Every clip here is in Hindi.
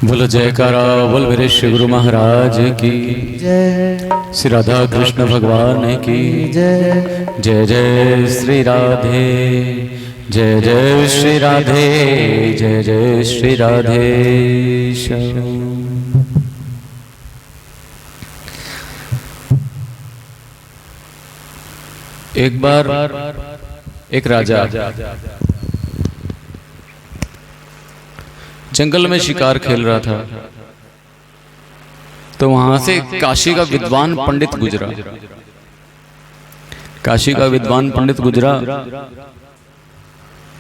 बोलो जयकारा बोल मेरे श्री गुरु महाराज की जय। श्री राधा कृष्ण भगवान की जय। जय जय श्री राधे, जय जय श्री राधे, जय जय श्री राधे। एक बार एक राजा जंगल में शिकार खेल रहा था, तो वहां से काशी का विद्वान पंडित गुजरा। काशी का विद्वान पंडित गुजरा,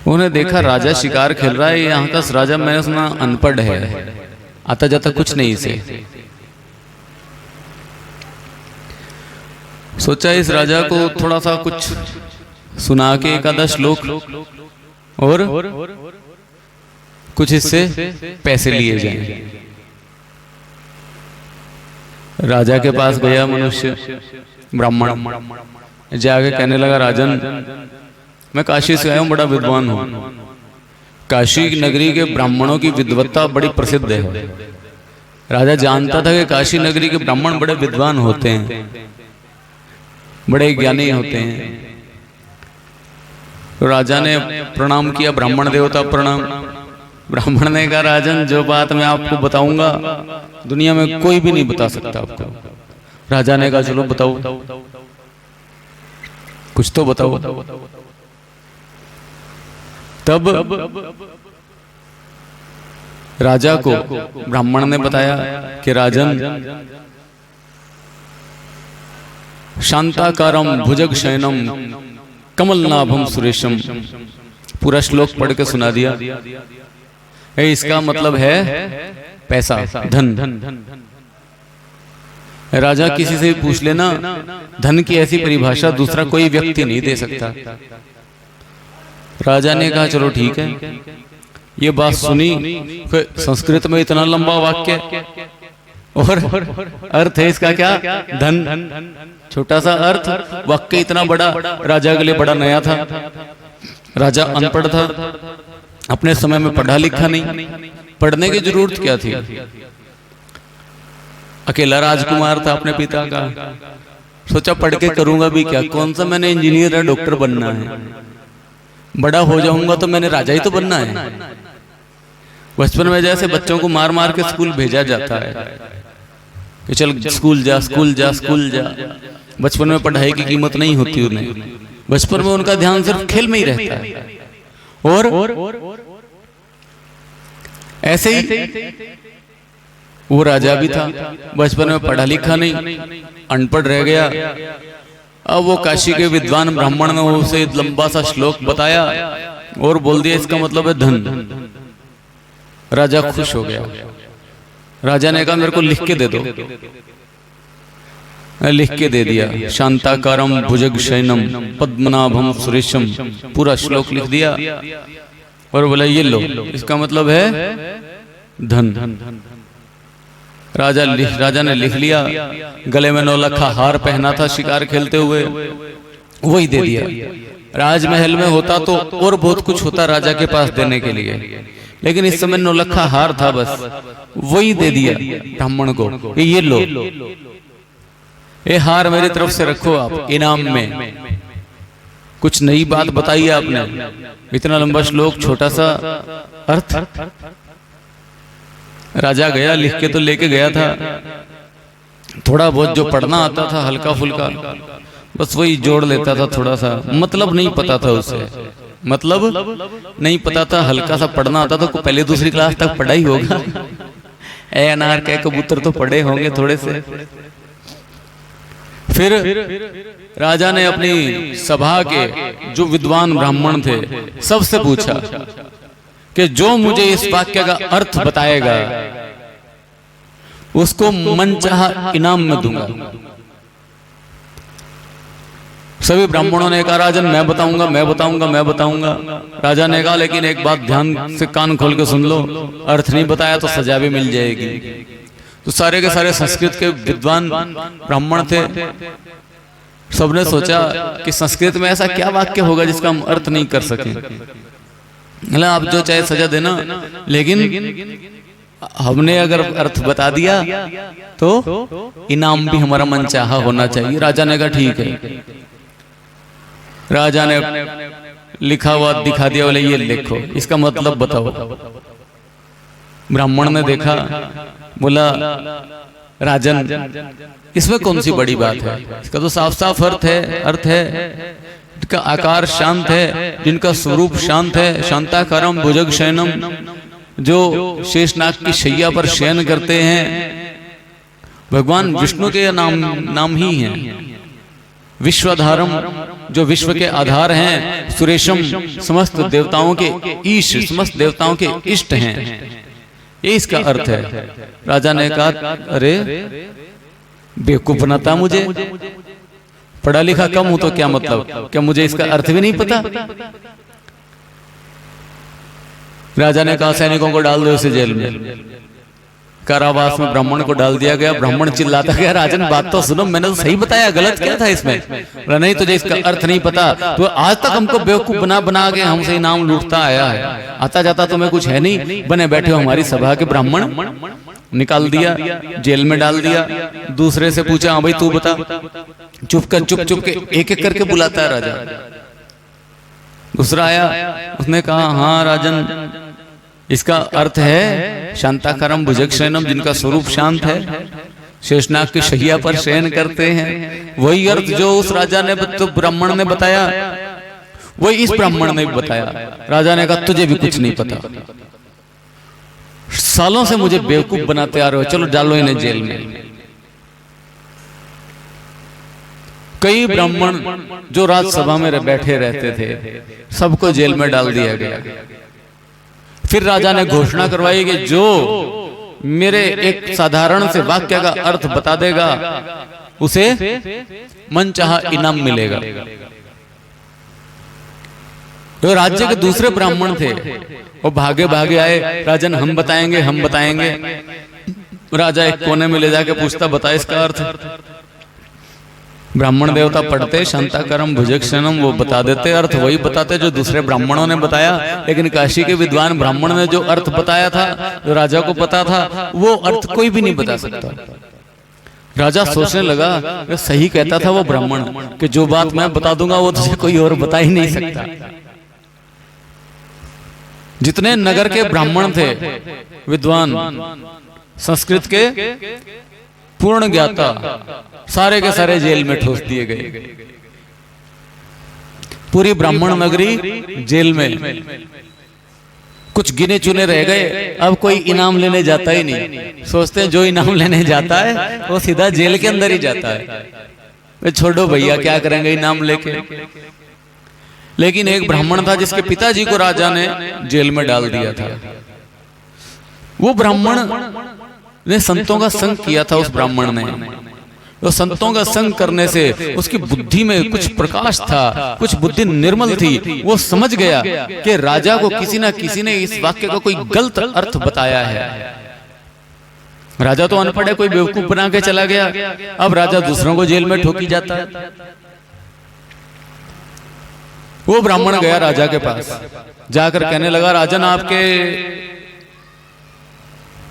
उन्हें देखा राजा शिकार खेल रहा है। यहाँ का राजा मैंने सुना अनपढ़ है, आता जाता कुछ नहीं इसे। सोचा इस राजा को थोड़ा सा कुछ सुना के एकादश श्लोक और कुछ इससे पैसे लिए जाएं। राजा के पास गया मनुष्य ब्राह्मण, जाके कहने लगा, राजन मैं काशी से आया हूं, बड़ा विद्वान हूं। काशी नगरी के ब्राह्मणों की विद्वत्ता बड़ी प्रसिद्ध है। राजा जानता था कि काशी नगरी के ब्राह्मण बड़े विद्वान होते हैं, बड़े ज्ञानी होते हैं। तो राजा ने प्रणाम किया, ब्राह्मण देवता प्रणाम। ब्राह्मण ने कहा, राजन जो बात मैं आपको बताऊंगा दुनिया में कोई भी नहीं बता सकता आपको। राजा ने कहा, चलो बताओ, कुछ तो बताओ। तब राजा को ब्राह्मण ने बताया कि राजन शांताकारम भुजग शयनम कमलनाभम सुरेशम, पूरा श्लोक पढ़ के सुना दिया। इसका मतलब है पैसा, धन। राजा किसी से भी पूछ लेना, धन की ऐसी परिभाषा दूसरा कोई व्यक्ति नहीं दे सकता। राजा ने कहा, चलो ठीक है। ये बात सुनी, संस्कृत में इतना लंबा वाक्य और अर्थ है इसका क्या, धन। छोटा सा अर्थ, वाक्य इतना बड़ा, राजा के लिए बड़ा नया था। राजा अनपढ़ था, अपने समय में पढ़ा लिखा नहीं, पढ़ने की जरूरत क्या थी। अकेला राजकुमार था अपने पिता का, सोचा पढ़ के करूंगा भी क्या, कौन सा मैंने इंजीनियर या डॉक्टर बनना है। बड़ा हो जाऊंगा तो मैंने राजा ही तो बनना है। बचपन में जैसे बच्चों को मार मार के स्कूल भेजा जाता है कि चल स्कूल जा, स्कूल जा, स्कूल जा। बचपन में पढ़ाई की कीमत नहीं होती उन्हें, बचपन में उनका ध्यान सिर्फ खेल में ही रहता है। और ऐसे ही वो राजा भी था, बचपन में पढ़ा लिखा नहीं, अनपढ़ रह गया। अब वो काशी के विद्वान ब्राह्मण ने उसे लंबा सा श्लोक बताया और बोल दिया इसका मतलब है धन। राजा खुश हो गया। राजा ने कहा, मेरे को लिख के दे दो। लिख के दे दिया, शांताकारम भुजग शयनम पद्मनाभम सुरेशम, पूरा श्लोक लिख दिया और बोला ये लो, इसका मतलब है धन। राजा ने लिख लिया, गले में 9 लखा हार पहना था शिकार खेलते हुए, वही दे दिया। राजमहल में होता तो और बहुत कुछ होता राजा के पास देने के लिए, लेकिन इस समय 9 लखा हार था, बस वही दे दिया ब्राह्मण को, ये लो, ये हार मेरी तरफ से रखो आप इनाम में। कुछ नई बात बताई आपने, इतना लंबा श्लोक, छोटा सा अर्थ। राजा गया, लिख के तो लेके गया था, थोड़ा बहुत जो पढ़ना आता था हल्का फुल्का, बस वही जोड़ लेता था थोड़ा सा। मतलब नहीं पता था उसे, मतलब नहीं पता था, हल्का सा पढ़ना आता तो पहले दूसरी क्लास तक पढ़ा ही होगा। ए अनार के कबूतर तो पढ़े होंगे थोड़े से। फिर राजा ने अपनी सभा के जो विद्वान ब्राह्मण थे सबसे पूछा कि जो मुझे इस वाक्य का अर्थ बताएगा उसको मनचाहा इनाम में दूंगा। सभी ब्राह्मणों ने कहा, राजन मैं बताऊंगा, मैं बताऊंगा, मैं बताऊंगा। राजा ने कहा, लेकिन एक बात ध्यान से कान खोल के सुन लो, अर्थ नहीं बताया तो सजा भी मिल जाएगी। तो सारे के सारे संस्कृत के विद्वान ब्राह्मण थे, सबने सोचा कि संस्कृत में ऐसा क्या वाक्य होगा जिसका हम अर्थ नहीं कर सके। आप जो चाहे सजा देना, लेकिन हमने अगर अर्थ बता दिया तो इनाम भी हमारा मनचाहा होना चाहिए। राजा ने कहा ठीक है। राजा ने लिखा हुआ दिखा दिया, बोले ये लिखो, इसका मतलब बताओ। ब्राह्मण ने देखा, बोला राजन इसमें कौन सी बड़ी बात है, इसका तो साफ साफ अर्थ है जिनका आकार शांत है, जिनका स्वरूप शांत है, शांताकारम भुजग शयनम, जो शेषनाग की शैया पर शयन करते हैं, भगवान विष्णु के नाम ही हैं। विश्वाधारम, जो विश्व के आधार हैं, सुरेशम, समस्त देवताओं के ईश, समस्त देवताओं के इष्ट हैं, ये इसका अर्थ है। राजा ने कहा अरे बेवकूफ बनाता मुझे, पढ़ा लिखा कम हूं तो क्या मतलब, क्या मुझे इसका अर्थ भी नहीं पता। राजा ने कहा सैनिकों को डाल दो इसे जेल में। कारावास में ब्राह्मण को डाल दिया गया। ब्राह्मण चिल्लाता गया राजन बात तो सुनो, मैंने तो सही बताया, गलत क्या था इसमें। बोला नहीं तुझे इसका अर्थ नहीं पता, तो आज तक हमको बेवकूफ बना बना के हमसे इनाम लूटता आया है, आता जाता तुम्हें कुछ है नहीं, बने बैठे हो हमारी सभा के ब्राह्मण। निकाल दिया, जेल में डाल दिया। दूसरे से पूछा हाँ भाई तू बता, चुप के एक एक करके बुलाता है राजा। दूसरा आया, उसने कहा हाँ राजन इसका अर्थ है शांताकारम भुजग शयनम, जिनका स्वरूप शांत है, शेषनाग की शैया पर शयन करते हैं। वही अर्थ जो उस राजा ने तो ब्राह्मण ने बताया, वही इस ब्राह्मण ने भी बताया। राजा ने कहा तुझे भी कुछ नहीं पता, सालों से मुझे बेवकूफ बनाते आ रहे हो, चलो डालो इन्हें जेल में। कई ब्राह्मण जो राजसभा में बैठे रहते थे सबको जेल में डाल दिया गया। फिर राजा ने घोषणा करवाई कि जो मेरे एक साधारण से वाक्य का अर्थ बता देगा उसे मनचाहा इनाम मिलेगा। जो राज्य के दूसरे ब्राह्मण थे वो भागे भागे आए, राजन हम बताएंगे। राजा एक कोने में ले जाके पूछता बता इसका अर्थ। ब्राह्मण देवता पढ़ते शांताकारम भुजग शयनम, वो बता देते अर्थ, वही बताते जो दूसरे ब्राह्मणों ने बताया। लेकिन काशी के विद्वान ब्राह्मण ने जो अर्थ बताया था, जो राजा को पता था, वो अर्थ कोई भी नहीं बता सकता। राजा सोचने लगा सही कहता था वो ब्राह्मण कि जो बात मैं बता दूंगा वो तुझे कोई और बता ही नहीं सकता। जितने नगर के ब्राह्मण थे विद्वान, संस्कृत के पूर्ण ज्ञाता, सारे के सारे जेल में ठोस दिए गए। पूरी ब्राह्मण नगरी जेल में, कुछ गिने चुने रह गए। अब कोई इनाम लेने जाता ही नहीं, सोचते हैं जो इनाम लेने जाता है वो सीधा जेल के अंदर ही जाता है, छोड़ो भैया क्या करेंगे इनाम लेके। लेकिन एक ब्राह्मण था जिसके पिताजी को राजा ने जेल में डाल दिया था। वो ब्राह्मण ने संतों का संग किया था। उस ब्राह्मण ने तो संतों का संग करने से उसकी बुद्धि में कुछ प्रकाश था, कुछ बुद्धि निर्मल थी। वो समझ गया कि राजा को किसी ना किसी ने इस वाक्य का कोई गलत अर्थ बताया है। राजा तो अनपढ़ है, कोई बेवकूफ बना के चला गया। अब राजा दूसरों को जेल में ठोकी जाता है। वो ब्राह्मण गया राजा के पास, जाकर कहने लगा राजन आपके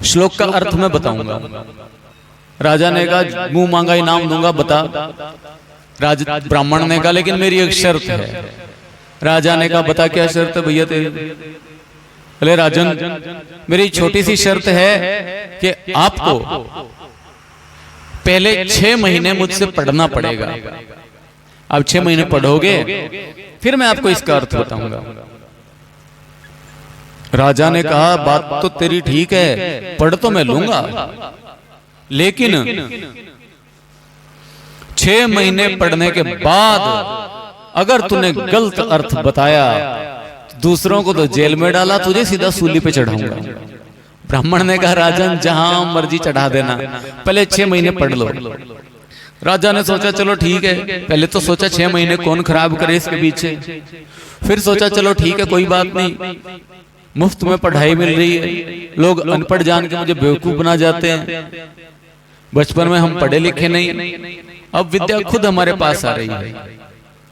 श्लोक का अर्थ मैं बताऊंगा। राजा ने कहा मुंह मांगा इनाम दूंगा, बता। ब्राह्मण ने कहा लेकिन मेरी एक शर्त है। राजा ने कहा बता क्या शर्त है भैया तेरी। बोले राजन मेरी छोटी सी शर्त है कि आपको पहले 6 महीने मुझसे पढ़ना पड़ेगा। आप 6 महीने पढ़ोगे फिर मैं आपको इसका अर्थ बताऊंगा। राजा ने कहा बात तो तेरी ठीक है, पढ़ तो मैं लूंगा, लेकिन 6 महीने पढ़ने के बाद अगर तूने गलत अर्थ बताया, दूसरों को तो जेल में डाला, तुझे सीधा सूली पे चढ़ाऊंगा। ब्राह्मण ने कहा राजन जहां मर्जी चढ़ा देना, पहले 6 महीने पढ़ लो। राजा ने सोचा चलो ठीक है। पहले तो सोचा 6 महीने कौन खराब करे इसके पीछे। फिर सोचा चलो ठीक है कोई बात नहीं, मुफ्त में पढ़ाई मिल रही है, लोग अनपढ़ जान के मुझे बेवकूफ बना जाते हैं। बचपन में हम पढ़े लिखे नहीं, अब विद्या खुद हमारे पास आ रही है।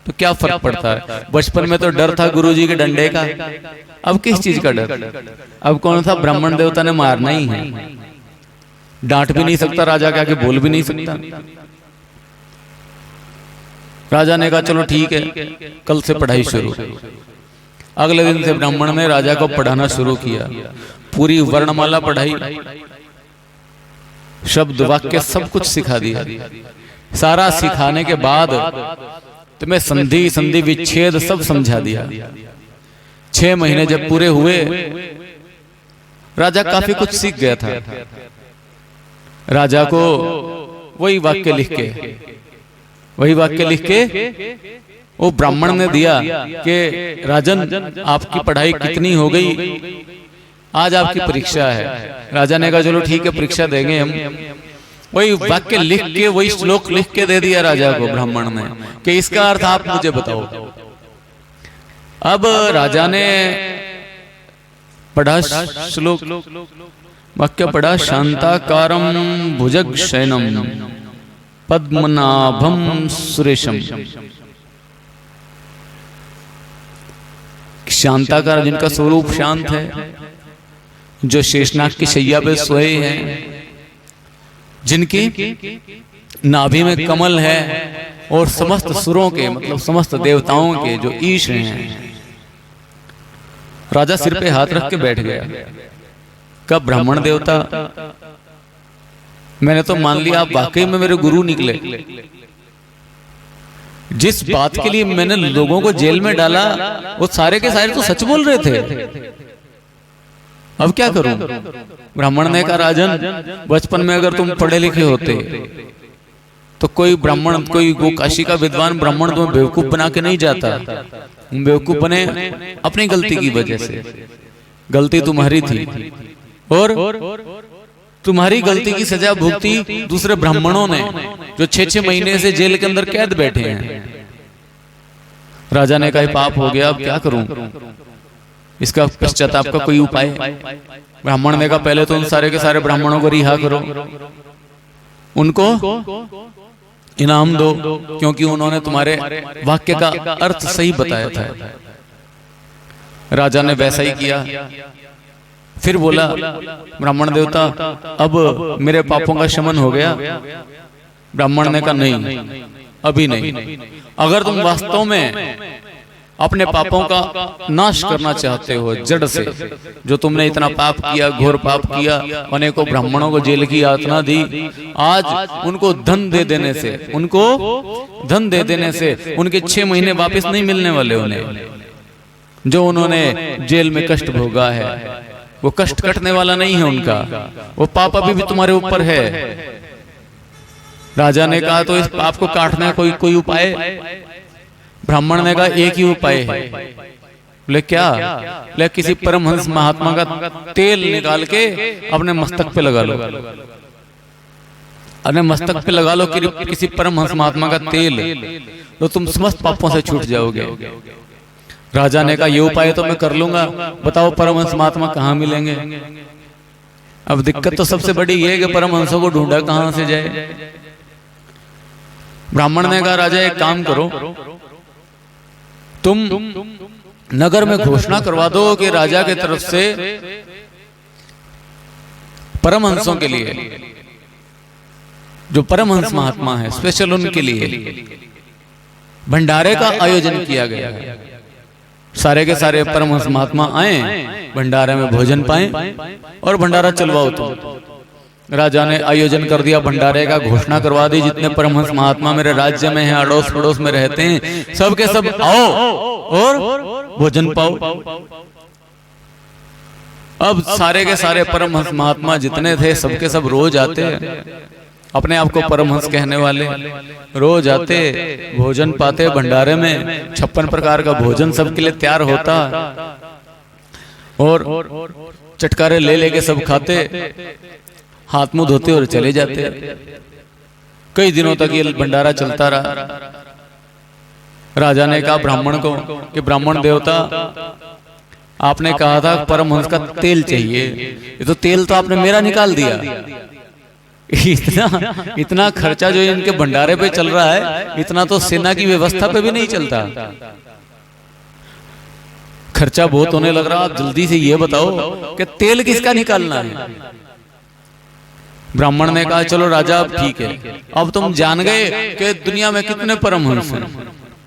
तो क्या फर्क पड़ता है? बचपन में तो डर था गुरुजी के डंडे का, अब किस चीज का डर? अब कौन सा ब्राह्मण देवता ने मारना ही है, डांट भी नहीं सकता, राजा के आगे बोल भी नहीं सकता। राजा ने कहा चलो ठीक है, कल से पढ़ाई शुरू। अगले दिन से ब्राह्मण ने राजा को पढ़ाना शुरू किया, पूरी वर्णमाला पढ़ाई, शब्द वाक्य सब कुछ सिखा दिया। सारा सिखाने के बाद तुम्हें संधि संधि विच्छेद सब समझा दिया। 6 महीने जब पूरे हुए, राजा काफी कुछ सीख गया था। राजा को वही वाक्य लिख के वो ब्राह्मण ने दिया कि राजन आपकी पढ़ाई कितनी हो गई, आज आपकी परीक्षा है। राजा ने कहा चलो ठीक है, परीक्षा देंगे हम। वही वाक्य लिख के, वही श्लोक लिख के दे दिया राजा को ब्राह्मण ने कि इसका अर्थ आप मुझे बताओ। अब राजा ने पढ़ा श्लोक, वाक्य पढ़ा, शांताकारम भुजग शयनम पद्मनाभम सुरेशम। शांताकार जिनका स्वरूप शांत है, जो शेषनाग की शैया पे सोए हैं, जिनकी नाभि में कमल है और समस्त सुरों के मतलब समस्त देवताओं के जो ईश हैं। राजा सिर पे हाथ रख के बैठ गया। कब ब्राह्मण देवता, मैंने तो मान लिया आप वाकई में मेरे गुरु निकले। जिस बात के लिए मैंने लोगों को जेल में डाला, वो सारे के सारे तो सच बोल रहे थे। अब क्या करूं? ब्राह्मण ने कहा राजन, बचपन में अगर तुम पढ़े लिखे होते तो कोई ब्राह्मण, कोई वो काशी का विद्वान ब्राह्मण तुम्हें बेवकूफ बना के नहीं जाता। तुम बेवकूफ बने अपनी गलती की वजह से। गलती तुम्हारी थी और तुम्हारी गलती की सजा भुगती दूसरे ब्राह्मणों ने, जो 6-6 महीने से जेल के अंदर कैद बैठे हैं। राजा ने कहा पाप हो गया, अब क्या करूं? इसका पश्चाताप का कोई उपाय? ब्राह्मण ने कहा पहले तो उन सारे के सारे ब्राह्मणों को रिहा करो, उनको इनाम दो, क्योंकि उन्होंने तुम्हारे वाक्य का अर्थ सही बताया था। राजा ने वैसा ही किया। फिर बोला ब्राह्मण देवता, अब मेरे पापों का शमन हो गया? ब्राह्मण ने कहा नहीं, अभी नहीं। अगर तुम वास्तव में अपने पापों का नाश करना चाहते हो जड़ से, जो तुमने इतना पाप किया, घोर पाप किया, अनेकों ब्राह्मणों को जेल की यातना दी, आज उनको धन दे देने से उनके 6 महीने वापस नहीं मिलने वाले उन्हें। जो उन्होंने जेल में कष्ट भोगा है, वो कष्ट कटने वाला नहीं है उनका, वो पाप अभी भी तुम्हारे ऊपर है। राजा ने कहा तो इस पाप को काटने का कोई उपाय? ब्राह्मण ने कहा एक ही उपाय है। बोले क्या? बोले किसी परमहंस महात्मा का तेल निकाल के अपने मस्तक पे लगा लो, अपने मस्तक पे लगा लो किसी परमहंस महात्मा का तेल, तो तुम समस्त पापों से छूट जाओगे। राजा ने कहा ये उपाय तो मैं कर लूंगा, बताओ परमहंस महात्मा कहाँ मिलेंगे? अब दिक्कत तो सबसे बड़ी ये है कि परमहंसों को ढूंढा कहां से जाए। ब्राह्मण ने कहा राजा एक काम करो, तुम नगर में घोषणा करवा दो कि राजा की तरफ से परमहंसों के लिए, जो परमहंस महात्मा है, स्पेशल उनके लिए भंडारे का आयोजन किया गया है। सारे के सारे परमहंस महात्मा आए, भंडारे में भोजन पाएं और भंडारा चलवाओ। तो राजा ने आयोजन कर दिया भंडारे का, घोषणा करवा दी जितने परमहंस महात्मा मेरे राज्य में हैं, अड़ोस पड़ोस में रहते हैं, सब के सब आओ और भोजन पाओ। अब सारे के सारे परमहंस महात्मा जितने थे सबके सब रोज आते हैं, अपने आप को परमहंस कहने वाले रोज आते, भोजन पाते भंडारे में। 56 प्रकार का भोजन सबके लिए तैयार होता और चटकारे ले लेके सब खाते, हाथ मुंह धोते और चले जाते। कई दिनों तक ये भंडारा चलता रहा। राजा ने कहा ब्राह्मण को कि ब्राह्मण देवता, आपने कहा था परमहंस का तेल चाहिए, ये तो तेल तो आपने मेरा निकाल दिया। इतना खर्चा जो इनके भंडारे पे चल रहा है, इतना तो सेना की व्यवस्था पे भी नहीं चलता। खर्चा बहुत होने लग रहा। आप जल्दी से ये बताओ कि तेल किसका निकालना है। ब्राह्मण ने कहा चलो राजा अब ठीक है, अब तुम जान गए कि दुनिया में कितने परमहंस हैं।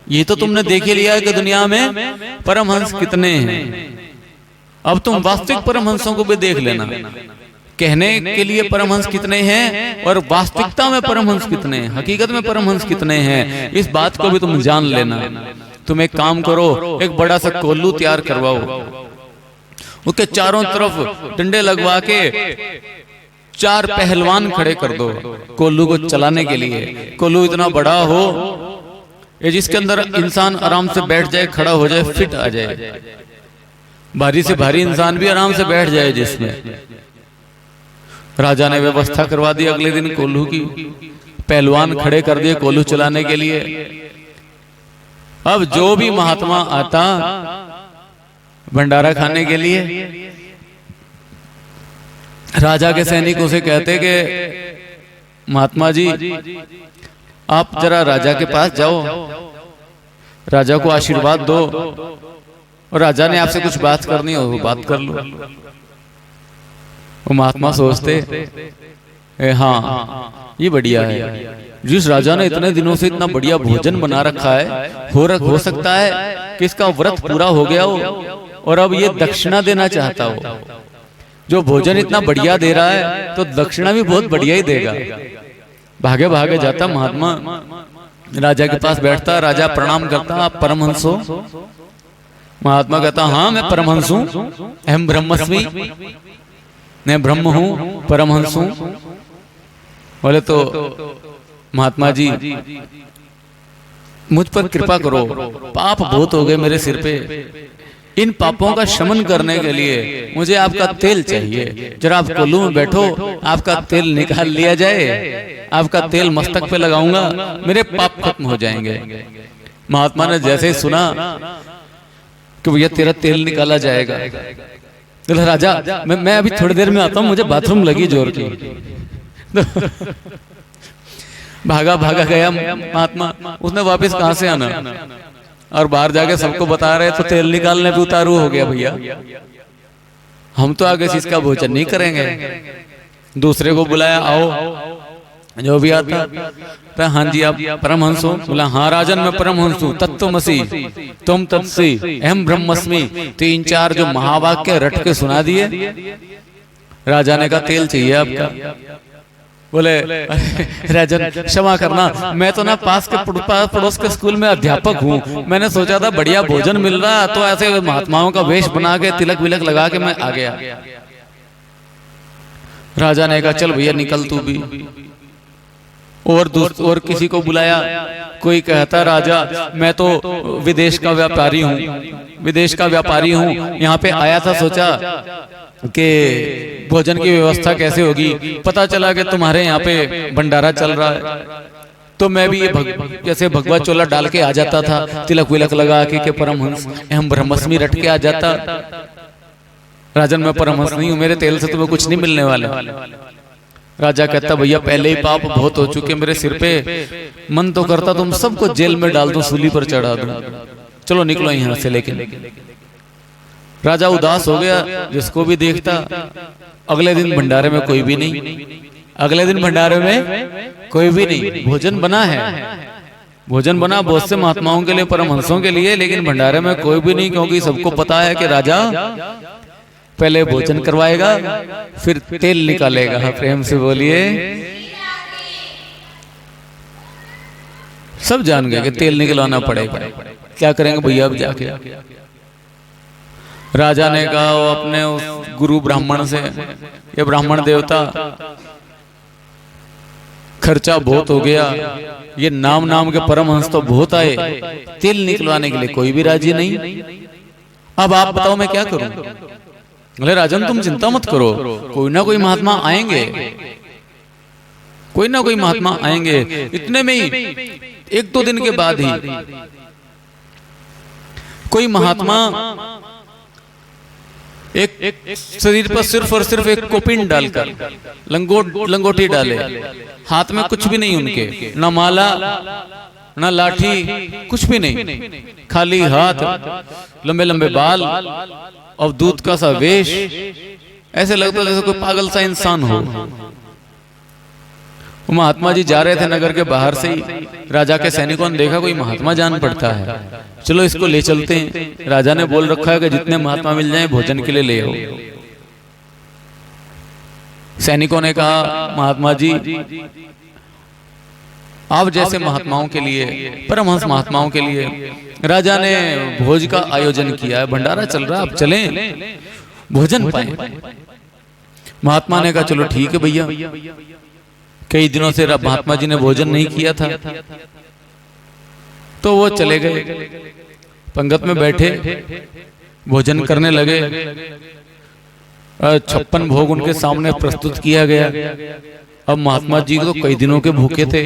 ये तो तुमने देख ही लिया है कि दुनिया में परमहंस कितने हैं। अब तुम वास्तविक परमहंसों को भी देख लेना। कहने के लिए परमहंस कितने हैं और वास्तविकता में परमहंस कितने हैं, हकीकत में परमहंस कितने हैं, इस बात को भी तुम जान लेना। तुम एक काम करो, एक बड़ा सा कोल्लू तैयार करवाओ, उसके चारों तरफ डंडे लगवा के 4 पहलवान खड़े कर दो कोल्लू को चलाने के लिए। कोल्लू इतना बड़ा हो ये जिसके अंदर इंसान आराम से बैठ जाए, खड़ा हो जाए, फिट आ जाए। भारी से भारी इंसान भी आराम से बैठ जाए जिसमें। राजा ने व्यवस्था करवा दी। अगले दिन कोल्लू की पहलवान खड़े कर दिए कोल्लू चलाने के लिए। अब जो भी महात्मा आता भंडारा खाने के लिए, राजा के सैनिक उसे कहते कि महात्मा जी आप जरा राजा के पास जाओ, राजा को आशीर्वाद दो, और राजा ने आपसे कुछ बात करनी हो वो बात कर लो। वो महात्मा सोचते हाँ ये बढ़िया है, जिस राजा ने इतने दिनों से इतना बढ़िया भोजन बना रखा है, हो सकता है कि इसका व्रत पूरा हो गया हो और अब ये दक्षिणा देना चाहता हो। जो भोजन इतना बढ़िया दे रहा है तो दक्षिणा भी बहुत बढ़िया ही देगा। भागे भागे जाता महात्मा, राजा के पास बैठता, राजा प्रणाम करता, आप परमहंस हो? महात्मा कहता हाँ मैं परमहंस हूँ, अहम ब्रह्मस्मि, मैं ब्रह्म हूँ, परमहंस हूँ। बोले तो महात्मा जी मुझ पर कृपा करो, पाप बहुत हो गए मेरे सिर पे, इन पापों का शमन करने के लिए मुझे आपका तेल चाहिए। जरा आप कोल्लू में बैठो, आपका तेल निकाल लिया जाए, आपका तेल मस्तक पे लगाऊंगा, मेरे पाप खत्म हो जाएंगे। महात्मा ने जैसे ही सुना कि भैया तेरा तेल निकाला जाएगा, तो राजा मैं अभी थोड़ी देर में आता हूँ, मुझे बाथरूम लगी जोर की। भागा भागा गया महात्मा, उसने वापस कहां से आना, और बाहर जाके सबको बता रहे तो तेल निकालने पे उतारू हो गया। भैया हम तो आगे से इसका भोजन नहीं करेंगे। दूसरे को बुलाया, आओ जो भी आता तो हाँ जी आप परमहंस हो? बोला हाँ राजन मैं परमहंस हूँ, तत्त्वमसि तुम तत्सि अहम ब्रह्मस्मि। 3-4 जो महावाक्य रट के सुना दिए। राजा ने कहा तेल चाहिए आपका। बोले राजन क्षमा करना, मैं तो ना पास के पड़ोस के स्कूल में अध्यापक हूँ, मैंने सोचा था बढ़िया भोजन मिल रहा तो ऐसे महात्माओं का वेश बना के तिलक विलक लगा के मैं आ गया। राजा ने कहा चल भैया निकल तू भी। और किसी को बुलाया, कोई कहता राजा मैं तो विदेश का व्यापारी हूँ, विदेश का व्यापारी हूँ, यहाँ पे आया था, सोचा कि भोजन की व्यवस्था कैसे होगी, पता चला कि तुम्हारे यहाँ पे भंडारा चल रहा है, तो मैं भी ये जैसे भगवा चोला डाल के आ जाता था, तिलक विलक लगा के परमहंस अहम ब्रह्मस्मि रट के आ जाता। राजन मैं परमहंस नहीं हूँ, मेरे तेल से तुम्हें कुछ नहीं मिलने वाला। राजा कहता भैया पहले ही पाप बहुत हो चुके मेरे सिर पे, मन तो करता तुम सबको जेल में डाल दूं, सूली पर चढ़ा दूं, चलो निकलो यहाँ से। लेकिन राजा उदास हो गया, जिसको भी देखता। अगले दिन भंडारे में कोई भी नहीं, अगले दिन भंडारे में कोई भी नहीं। भोजन बना है, भोजन बना बहुत से महात्माओं के लिए, परमहंसों के लिए, लेकिन भंडारे में कोई भी नहीं, क्योंकि सबको पता है कि राजा पहले भोजन करवाएगा फिर तेल निकालेगा। प्रेम से बोलिए। सब जान गए कि तेल निकलवाना पड़ेगा, क्या करेंगे भैया अब जाके। राजा ने कहा वो अपने उस गुरु ब्राह्मण से, ये ब्राह्मण देवता खर्चा बहुत हो गया, ये नाम नाम के परमहंस तो बहुत आए, तेल निकलवाने के लिए कोई भी राजी नहीं, अब आप बताओ मैं क्या करूं। बोले राजन तुम चिंता मत करो, कोई ना कोई महात्मा आएंगे, कोई ना कोई महात्मा आएंगे। इतने में ही 1-2 दिन के बाद ही कोई महात्मा एक शरीर पर सिर्फ और सिर्फ एक कोपिन डालकर लंगोटी डाले, हाथ में कुछ भी नहीं उनके, ना माला ना लाठी, कुछ भी नहीं, खाली हाथ, लंबे लंबे बाल और दूध का सा वेश, ऐसे लगता जैसे कोई पागल सा इंसान हो। महात्मा जी जा रहे थे नगर के बाहर से ही, राजा के सैनिकों ने देखा कोई महात्मा जान पड़ता है, चलो इसको ले चलते हैं। राजा ने बोल रखा है कि जितने महात्मा मिल जाएं भोजन के लिए ले आओ। सैनिकों ने कहा महात्मा जी आप जैसे महात्माओं के लिए, परमहंस महात्माओं के लिए राजा ने भोज का आयोजन किया है, भंडारा चल रहा है, आप चलें भोजन पाए। महात्मा ने कहा चलो ठीक है भैया। कई दिनों से महात्मा जी ने भोजन नहीं किया था, तो वो चले गए, पंगत में बैठे भोजन करने लगे। 56 भोग उनके सामने प्रस्तुत किया गया। अब महात्मा जी तो कई दिनों के भूखे थे,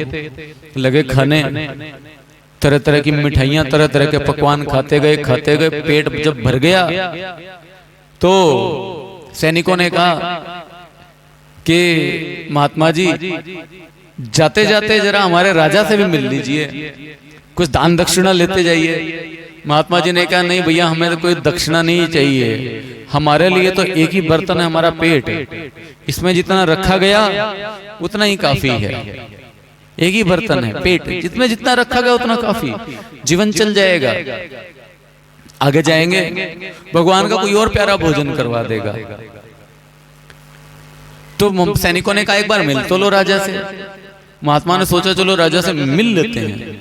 लगे खाने, तरह तरह की मिठाइयां, तरह तरह के पकवान खाते गए। पेट जब भर गया तो सैनिकों ने कहा कि महात्मा जी जाते जाते जरा हमारे राजा से भी मिल लीजिए, कुछ दान दक्षिणा लेते जाइए। महात्मा जी ने कहा नहीं भैया हमें तो कोई दक्षिणा नहीं चाहिए, हमारे लिए तो एक ही बर्तन है, हमारा पेट, इसमें जितना रखा गया उतना ही काफी है। एक ही बर्तन है पेट, जिसमें जितना रखा गया उतना काफी, जीवन चल जाएगा। आगे जाएंगे भगवान का कोई और प्यारा भोजन करवा देगा। तो सैनिकों ने कहा एक बार मिल तो लो राजा से। महात्मा ने सोचा चलो राजा से मिल लेते हैं,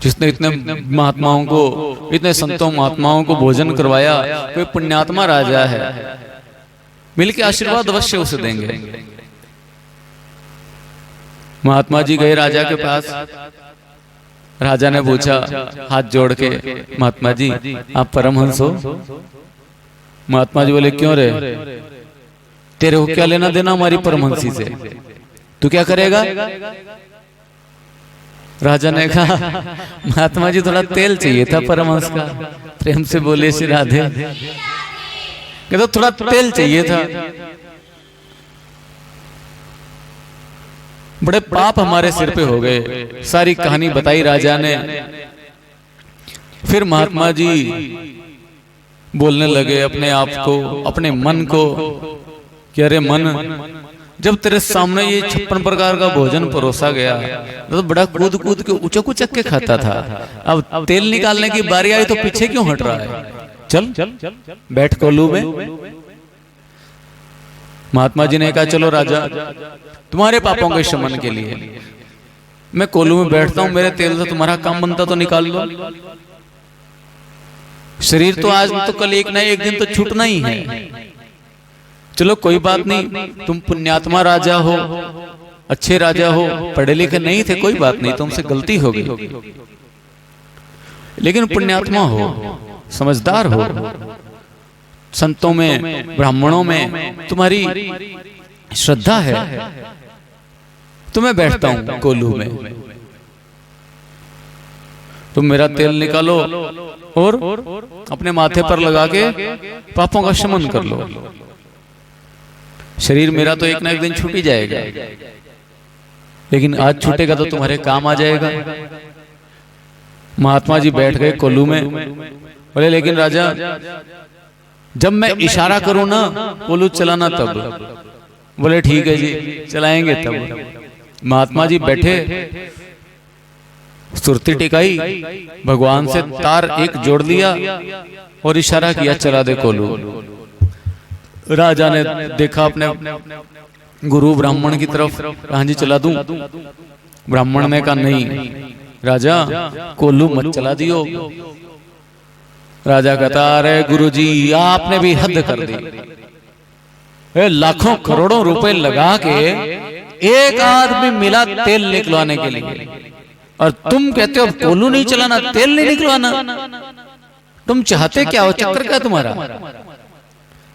जिसने इतने महात्माओं को, इतने संतों महात्माओं को भोजन करवाया, कोई पुण्यात्मा राजा है, मिलके आशीर्वाद अवश्य उसे देंगे। महात्मा जी गए राजा के पास। राजा ने पूछा हाथ जोड़ के महात्मा जी आप परमहंस हो? महात्मा जी बोले क्यों रे, तेरे को क्या लेना देना हमारी परमहंसी से, तू क्या करेगा? राजा ने कहा महात्मा जी थोड़ा तेल चाहिए था परमहंस का। प्रेम से बोले श्री राधे, कहते थोड़ा तेल चाहिए था, बड़े पाप हमारे सिर पे हो गए। सारी कहानी बताई राजा ने। फिर महात्मा जी बोलने लगे अपने आप को, अपने मन को कि अरे मन, जब तेरे सामने ये 56 प्रकार का भोजन परोसा गया तो बड़ा कूद कूद के उचक उचक के खाता था, अब तेल निकालने की बारी आई तो पीछे क्यों हट रहा है? चल बैठ कोल्लू में। महात्मा जी ने कहा चलो राजा तुम्हारे पापों के शमन के लिए मैं कोल्लू में बैठता हूं, मेरे तेल से तुम्हारा काम बनता तो निकाल लो। शरीर तो आज तो कल एक ना एक दिन तो छूटना ही है। चलो कोई बात नहीं, तुम पुण्यात्मा राजा हो, अच्छे राजा हो, पढ़े लिखे नहीं थे, कोई बात नहीं, तुमसे गलती हो गई, लेकिन पुण्यात्मा हो, समझदार हो, संतों में ब्राह्मणों में तुम्हारी श्रद्धा है, तो मैं बैठता हूं कोल्लू में, तुम मेरा तेल निकालो और अपने माथे पर लगा के पापों का शमन कर लो। शरीर मेरा तो एक ना एक दिन छूट ही जाएगा, लेकिन आज छूटेगा तो तुम्हारे काम आ जाएगा। महात्मा जी बैठ गए कोल्लू में। बोले लेकिन राजा जब मैं इशारा करूं ना कोल्लू चलाना तब। बोले ठीक है जी चलाएंगे तब। महात्मा जी बैठे, सुरती टिकाई, भगवान से तार एक जोड़ लिया और इशारा किया चला दे कोल्लू। राजा ने देखा अपने गुरु ब्राह्मण की तरफ, हाँ जी चला दूं। ब्राह्मण ने कहा नहीं राजा कोल्लू मत चला दियो। राजा कहता अरे गुरुजी आपने भी हद कर दी, लाखों करोड़ों रुपए लगा के एक आदमी मिला तेल निकलवाने के लिए, और तुम कहते हो कोल्लू नहीं चलाना, तेल नहीं निकलवाना, तुम चाहते क्या हो, चक्कर क्या तुम्हारा?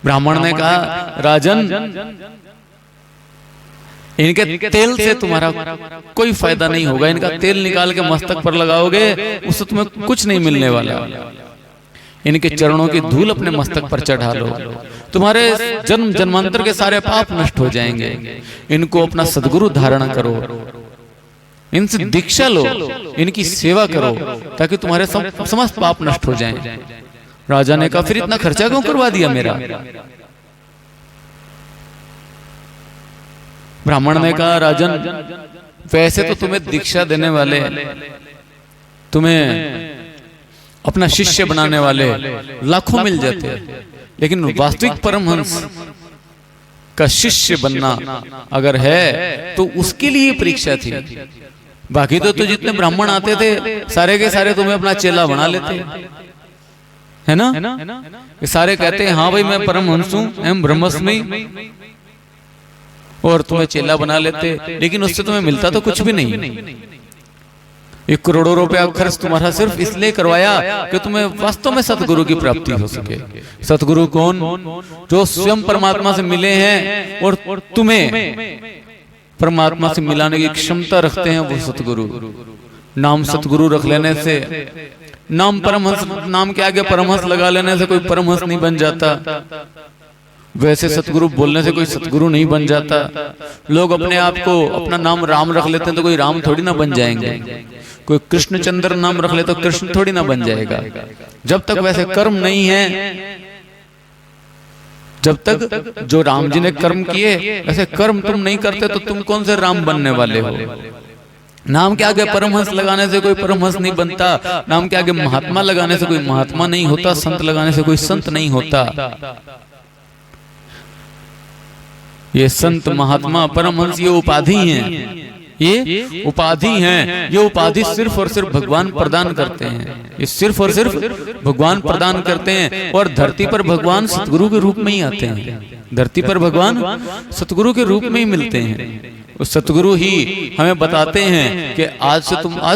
ब्राह्मण ने कहा राजन इनके तेल से तुम्हारा कोई फायदा नहीं होगा, इनका तेल निकाल के मस्तक पर लगाओगे उससे तुम्हें कुछ नहीं मिलने वाला। इनके चरणों की धूल अपने मस्तक पर चढ़ा लो, तुम्हारे जन्म जन्मांतर के सारे पाप नष्ट हो जाएंगे। इनको अपना सद्गुरु धारण करो, इनसे दीक्षा लो, इनकी सेवा करो, ताकि तुम्हारे समस्त पाप नष्ट हो जाएं। राजा ने कहा फिर इतना खर्चा क्यों करवा दिया मेरा? ब्राह्मण ने कहा राजन, वैसे तो तुम्हें दीक्षा देने वाले, तुम्हें अपना शिष्य बनाने वाले लाखों मिल जाते हैं, लेकिन वास्तविक परमहंस का शिष्य बनना अगर है तो उसके लिए परीक्षा थी। बाकी तो जितने ब्राह्मण आते थे सारे के सारे तुम्हें अपना चेला बना लेते, है ना? ये सारे कहते हैं हाँ भाई मैं परमहंस हूं, एवं ब्रह्मस्मि, और तुम्हें चेला बना लेते, लेकिन उससे तुम्हें मिलता तो कुछ भी नहीं। ये करोड़ों रुपया खर्च तुम्हारा सिर्फ इसलिए करवाया कि तुम्हें वास्तव में सतगुरु की प्राप्ति हो सके। सतगुरु कौन? जो स्वयं परमात्मा से मिले हैं और तुम्हें परमात्मा से मिलाने की क्षमता रखते हैं, वो सतगुरु। नाम सतगुरु रख लेने से, नाम परमहंस, नाम के आगे परमहंस लगा लेने से कोई परमहंस नहीं बन जाता, वैसे सतगुरु बोलने से कोई सतगुरु नहीं बन जाता। लोग अपने आप को अपना नाम राम रख लेते हैं तो कोई राम थोड़ी ना बन जाएंगे, कोई कृष्णचंद्र नाम रख ले तो कृष्ण थोड़ी ना बन जाएगा। जब तक वैसे कर्म नहीं है, जब तक जो राम जी ने कर्म किए वैसे कर्म तुम नहीं करते तो तुम कौन से राम बनने वाले हो? नाम के आगे परमहंस लगाने से कोई परमहंस नहीं बनता, नाम के आगे महात्मा लगाने से कोई महात्मा नहीं होता, संत लगाने से कोई संत नहीं होता। ये संत महात्मा परमहंस ये उपाधि हैं, ये उपाधि हैं। ये उपाधि सिर्फ और सिर्फ भगवान प्रदान करते हैं, ये सिर्फ और सिर्फ भगवान प्रदान करते हैं। और धरती पर भगवान सतगुरु के रूप में ही आते हैं, धरती पर भगवान सतगुरु के रूप में ही मिलते हैं। उस सतगुरु ही हमें बताते हैं कि आज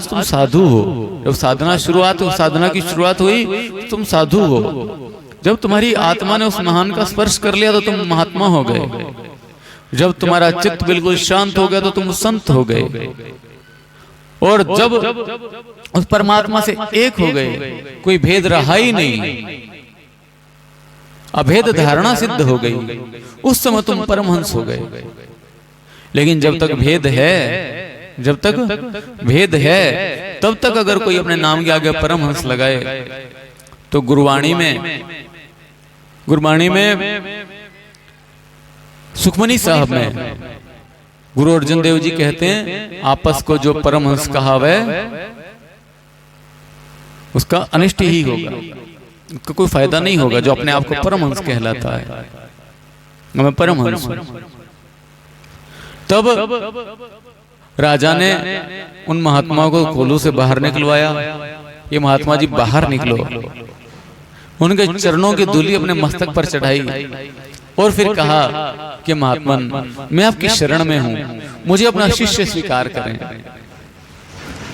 तुम साधु हो। जब साधना की शुरुआत हुई तुम साधु हो। जब तुम्हारी आत्मा ने उस महान का स्पर्श कर लिया तो तुम महात्मा हो गए। जब तुम्हारा चित्त बिल्कुल शांत हो गया तो तुम संत हो गए। और जब उस परमात्मा से एक हो गए, कोई भेद रहा ही नहीं, अभेद धारणा सिद्ध हो गई, उस समय तुम परमहंस हो गए। लेकिन जब तक भेद है, तब तक अगर कोई अपने नाम के आगे परमहंस लगाए तो गुरबाणी में सुखमनी साहब में गुरु अर्जन देव जी कहते हैं, आपस को जो परमहंस कहावे उसका अनिष्ट ही होगा, उसका कोई फायदा नहीं होगा। जो अपने आप को परमहंस कहलाता है, मैं परमहंस हूं। तब राजा ने उन महात्माओं को कोलू से बाहर निकलवाया। ये महात्मा जी बाहर निकलो, उनके चरणों की धूली अपने मस्तक पर चढ़ाई और फिर कहा कि महात्मन, मैं आपकी शरण में हूं, मुझे अपना शिष्य स्वीकार करें,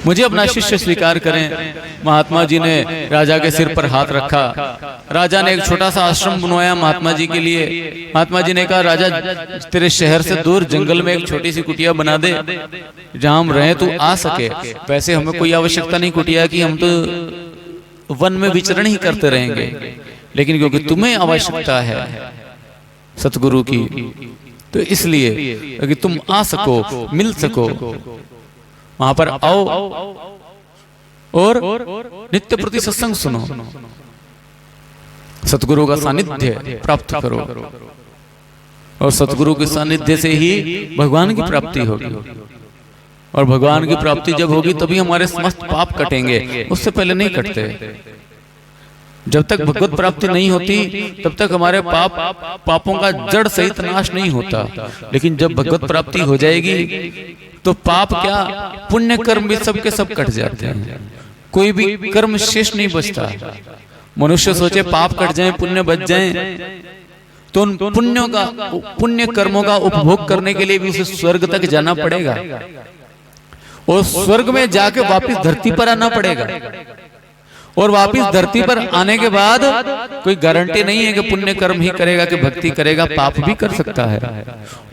मुझे अपना शिष्य स्वीकार करें। महात्मा जी ने राजा के सिर पर हाथ रखा। राजा ने एक छोटा सा आश्रम बनवाया महात्मा जी के लिए। महात्मा जी ने कहा, राजा तेरे शहर से दूर जंगल में एक छोटी सी कुटिया बना दे जहां हम रहें, तू आ सके। वैसे हमें कोई आवश्यकता नहीं कुटिया की, हम तो वन में विचरण ही करते रहेंगे, लेकिन क्योंकि तुम्हें आवश्यकता है सतगुरु की, तो इसलिए कि तुम आ सको, मिल सको, वहां पर आओ और नित्य प्रति सत्संग सुनो, सतगुरु का सानिध्य प्राप्त करो। और सतगुरु के सानिध्य से ही भगवान की प्राप्ति होगी। और भगवान की प्राप्ति जब होगी तभी हमारे समस्त पाप कटेंगे, उससे पहले नहीं कटते। जब तक भगवत प्राप्ति नहीं होती तब तक हमारे पापों का जड़ सहित नाश नहीं होता। लेकिन जब भगवत प्राप्ति हो जाएगी तो पाप क्या, पुण्य कर्म भी सबके सब कट जाते हैं, कोई भी कर्म शेष नहीं बचता। मनुष्य सोचे पाप कट जाएं, पुण्य बच जाएं, तो उन पुण्य कर्मों का उपभोग करने के लिए भी उसे स्वर्ग तक जाना पड़ेगा और स्वर्ग में जाके वापस धरती पर आना पड़ेगा। और वापिस धरती पर आने के बाद कोई गारंटी नहीं है कि पुण्य कर्म ही करेगा कि भक्ति करेगा, पाप भी कर सकता है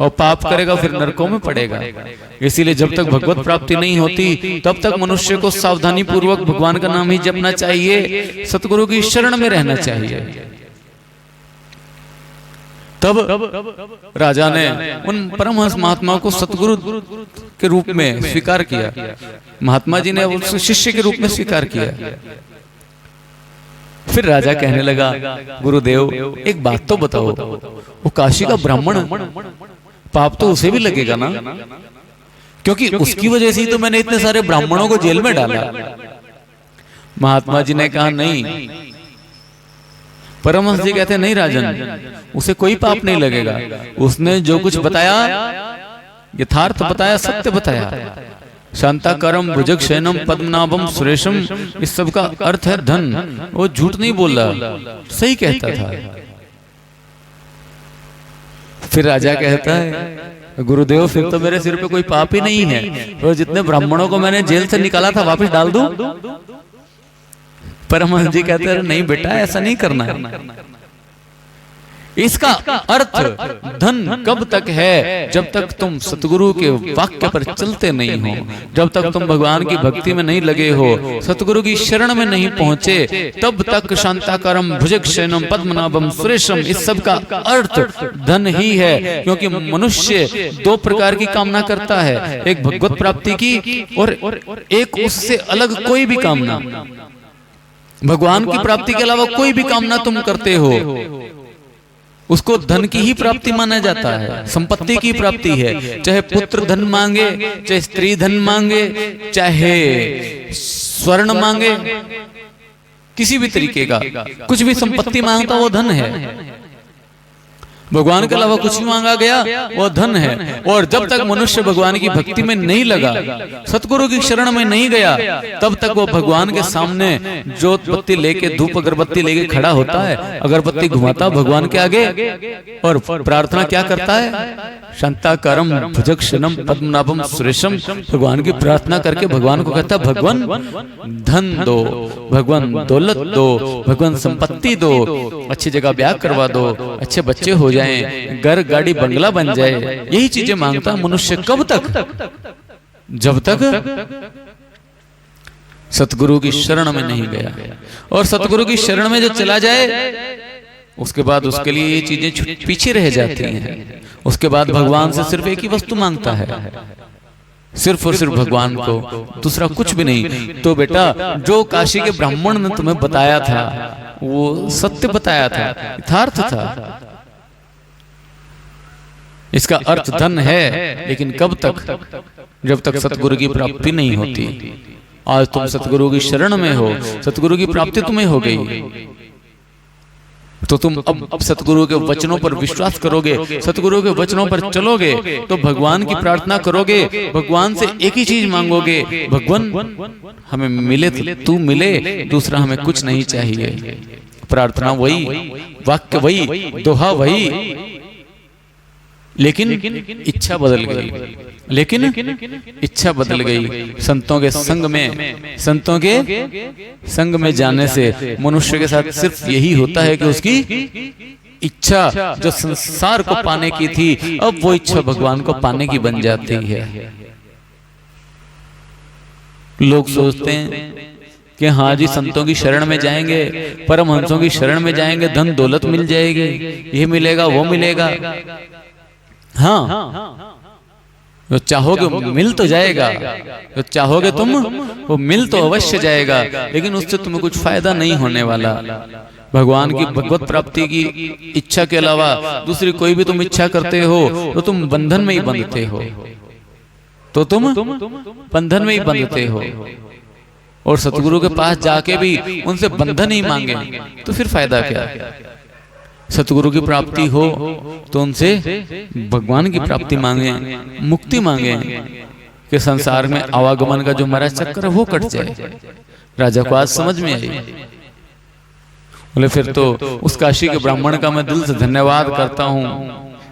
और पाप करेगा फिर नरकों में पड़ेगा। इसीलिए जब तक भगवत प्राप्ति नहीं होती तब तक मनुष्य को सावधानी पूर्वक भगवान का नाम ही जपना चाहिए, सतगुरु की शरण में रहना चाहिए। तब राजा ने उन परमहंस महात्माओं को सतगुरु के रूप में स्वीकार किया, महात्मा जी ने उसको शिष्य के रूप में स्वीकार किया। फिर राजा कहने लगा, गुरुदेव एक बात तो बताओ, वो काशी का ब्राह्मण, पाप तो उसे भी लगेगा ना, क्योंकि उसकी वजह से ही तो मैंने इतने सारे ब्राह्मणों को जेल में डाला। महात्मा जी ने कहा नहीं। परमहंस जी कहते नहीं राजन, उसे कोई पाप नहीं लगेगा, उसने जो कुछ बताया यथार्थ बताया, सत्य बताया। शांताकारम भुजग शयनम पद्मनाभम सुरेशम, इस सब का अर्थ है धन। वो झूठ नहीं बोल रहा, सही कहता था। फिर राजा कहता है, गुरुदेव फिर तो मेरे सिर पे कोई पाप ही नहीं है, तो जितने ब्राह्मणों को मैंने जेल से निकाला था वापस डाल दूं? परमहंस जी कहते हैं नहीं बेटा, ऐसा नहीं करना है। इसका अर्थ धन कब तक है? जब तक तुम सतगुरु के वाक्य पर चलते नहीं हो, जब तक तुम भगवान की भक्ति में नहीं लगे हो, सतगुरु की शरण में नहीं पहुंचे, तब तक शांताकारम भुजग शयनम पद्मनाभम सुरेशम, इस सब का अर्थ धन ही है। क्योंकि मनुष्य दो प्रकार की कामना करता है, एक भगवत प्राप्ति की और एक उससे अलग कोई भी कामना। भगवान की प्राप्ति के अलावा कोई भी कामना तुम करते हो उसको धन की ही प्राप्ति माना जाता है, संपत्ति की प्राप्ति है। चाहे पुत्र धन मांगे, चाहे स्त्री धन मांगे, चाहे स्वर्ण मांगे, किसी भी तरीके का कुछ भी संपत्ति मांगता वो धन है। भगवान के अलावा कुछ भी मांगा गया वो धन है। और जब तक मनुष्य भगवान की भक्ति में नहीं लगा, सतगुरु की शरण में नहीं गया, तब तक वो भगवान के सामने जोत बत्ती लेके, धूप अगरबत्ती लेके खड़ा होता है, अगरबत्ती घुमाता भगवान के आगे और प्रार्थना क्या करता है? शांताकारम भुजग शयनम पद्मनाभम सुरेशम, भगवान की प्रार्थना करके भगवान को कहता भगवान धन दो, भगवान दौलत दो, भगवान संपत्ति दो, अच्छी जगह ब्याह करवा दो, अच्छे बच्चे हो जाएं, घर गाड़ी बंगला बन जाए। यही चीजें मांगता मनुष्य। कब तक? जब तक सतगुरु की शरण में नहीं गया। और सतगुरु की शरण में जो चला जाए उसके बाद उसके लिए ये चीजें पीछे रह जाती हैं। उसके बाद भगवान से सिर्फ एक ही वस्तु मांगता है, सिर्फ और सिर्फ भगवान को, दूसरा कुछ भी नहीं। तो बेटा जो काशी के ब्राह्मण ने तुम्हें बताया था वो सत्य बताया था, यथार्थ था। इसका अर्थ धन है, लेकिन कब तक? जब तक सतगुरु की प्राप्ति नहीं होती। आज तुम सतगुरु की शरण में हो, सतगुरु की प्राप्ति तुम्हें हो गई, तो तुम अब सतगुरु के वचनों पर विश्वास करोगे, सतगुरु के वचनों पर चलोगे, तो भगवान की प्रार्थना करोगे, भगवान से एक ही चीज मांगोगे, भगवान हमें मिले तो तू मिले, दूसरा हमें कुछ नहीं चाहिए। प्रार्थना वही, वाक्य वही, दोहा वही, लेकिन इच्छा बदल गई। लेकिन इच्छा बदल गई। संतों के संग में जाने से मनुष्य के साथ सिर्फ यही होता है कि उसकी इच्छा जो संसार को पाने की थी, अब वो इच्छा भगवान को पाने की बन जाती है। लोग सोचते हैं कि हाँ जी संतों की शरण में जाएंगे, परमहंसों की शरण में जाएंगे, धन दौलत मिल जाएगी, ये मिलेगा वो मिलेगा। हाँ, जो चाहोगे मिल तो जाएगा, जो चाहोगे तुम वो मिल तो अवश्य जाएगा, लेकिन उससे तुम्हें कुछ फायदा नहीं होने वाला। भगवान की भगवत प्राप्ति की इच्छा के अलावा दूसरी कोई भी तुम इच्छा करते हो तो तुम बंधन में ही बंधते हो, तो तुम बंधन में ही बंधते हो। और सतगुरु के पास जाके भी उनसे बंधन ही मांगे तो फिर फायदा क्या? सतगुरु की प्राप्ति हो तो उनसे भगवान की प्राप्ति मांगे, मुक्ति मांगे, कि संसार में आवागमन का जो हमारा चक्कर है वो कट जाए। राजा को आज समझ में आई। बोले फिर तो उस काशी के ब्राह्मण का मैं दिल से धन्यवाद करता हूँ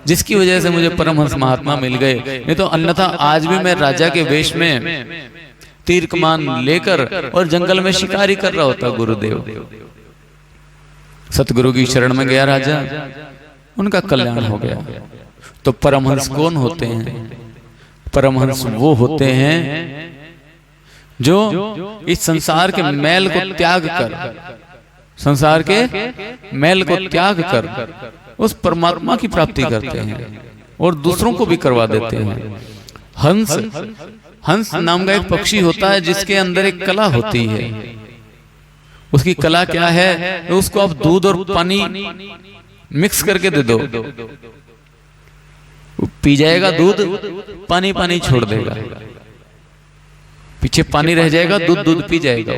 जिसकी वजह से मुझे परमहंस महात्मा मिल गए, नहीं तो अन्यथा आज भी मैं राजा के वेश में तीर कमान लेकर और जंगल में शिकारी कर रहा होता गुरुदेव। सतगुरु की शरण में गया राजा, उनका कल्याण हो गया। तो परमहंस कौन होते हैं? परमहंस वो होते हैं जो इस संसार के मैल को त्याग कर, संसार के मैल को त्याग कर उस परमात्मा की प्राप्ति करते हैं और दूसरों को भी करवा देते हैं। हंस, हंस नाम का एक पक्षी होता है जिसके अंदर एक कला होती है। उसकी कला क्या है? उसको आप दूध और पानी मिक्स करके दे दो, पी जाएगा दूध, पानी पानी छोड़ देगा, पीछे पानी रह जाएगा, दूध दूध पी जाएगा।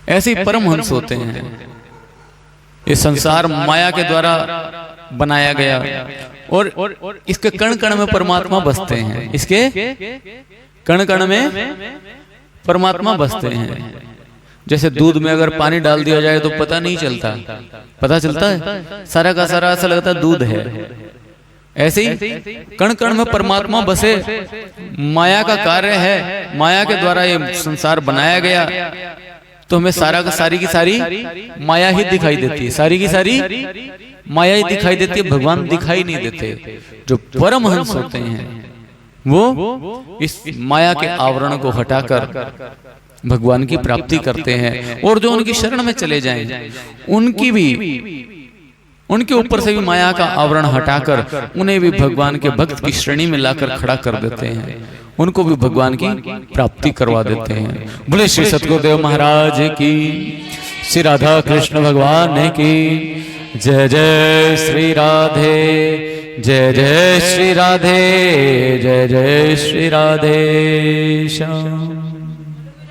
ऐसे ही परमहंस होते हैं। ये संसार माया के द्वारा बनाया गया और इसके कण कण में परमात्मा बसते हैं। इसके कण कण में परमात्मा बसते हैं। जैसे दूध में अगर पानी डाल दिया जाए तो पता नहीं चलता, पता चलता है सारा का सारा ऐसा लगता है दूध है। ऐसे ही कण कण में परमात्मा बसे, माया का कार्य है, माया के द्वारा ये संसार बनाया गया, तो हमें सारा का सारी की सारी माया ही दिखाई देती है, सारी की सारी माया ही दिखाई देती है, भगवान दिखाई नहीं देते। जो परमहंस होते हैं वो इस माया के आवरण को हटाकर भगवान की प्राप्ति करते हैं और जो उनकी शरण में चले जाएं, उनकी भी, उनके ऊपर से भी माया का आवरण हटाकर उन्हें भी भगवान के भक्त की श्रेणी में लाकर खड़ा कर देते हैं, उनको भी भगवान की प्राप्ति करवा देते हैं। बोले श्री सतगुरुदेव महाराज की, श्री राधा कृष्ण भगवान की जय। जय श्री राधे, जय जय श्री राधे, जय जय श्री राधे श्याम।